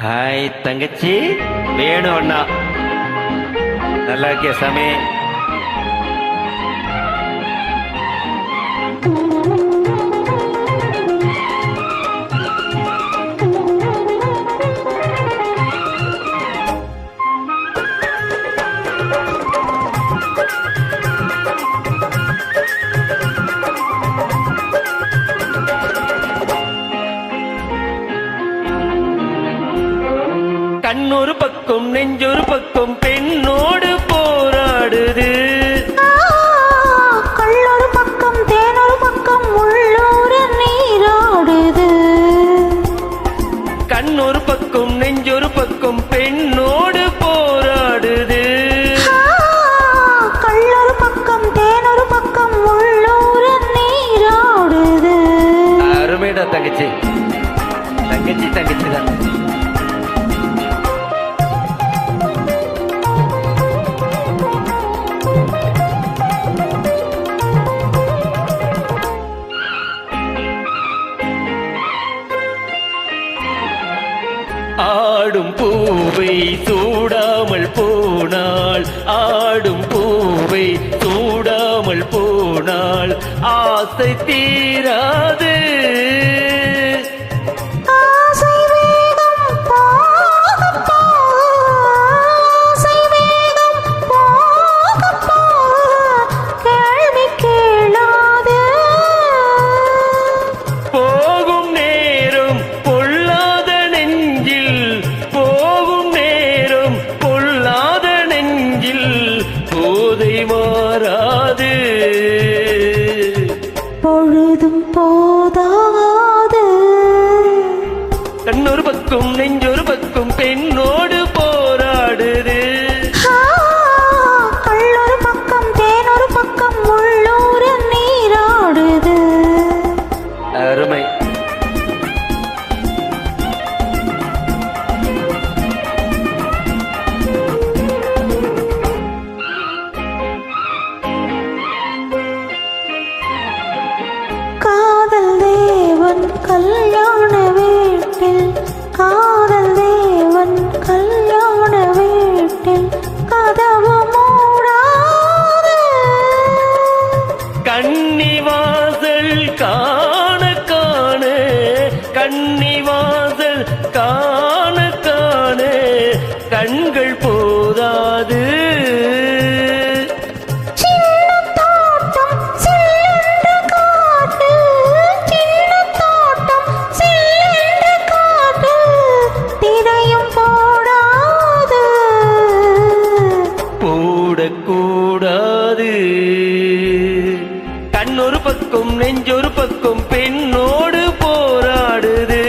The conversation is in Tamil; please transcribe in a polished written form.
ஹாய் தங்கச்சி, வேணும் அண்ணா. நல்லா இருக்கிய சாமி? கண்ணொரு பக்கம் நெஞ்சொரு பக்கம் பெண்ணோடு போராடுது. கள்ளொரு பக்கம் தேனொரு பக்கம் உள்ளூர நீராடுது. கண்ணொரு பக்கம் நெஞ்சொரு பக்கம் பெண்ணோடு போராடுது. கள்ளொரு பக்கம் தேனொரு பக்கம் உள்ளூர நீராடுது. அருமைடா தங்கச்சி, தங்கச்சி தங்கச்சி தான். ஆடும் பூவை சூடாமல் போனாள், ஆடும் பூவை சூடாமல் போனாள், ஆசை தீராது. மாறாது பொழுதும் போதாது. கண்ணொரு பக்கம் நெஞ்சொரு பக்கம் பெண்ணோடு போராடுது. கள்ளொரு பக்கம் தேனொரு பக்கம் உள்ளூர நீராடுது. அருமை. கல்யாண வீட்டில் காதல் தேவன், கல்யாண வீட்டில் கதவு மூடாது. கன்னிவாசல் காண காண, கன்னிவாசல் காண காண கண்கள் போதாது. கூடாது. கண்ணொரு பக்கம் நெஞ்சொரு பக்கம் பெண்ணோடு போராடுது.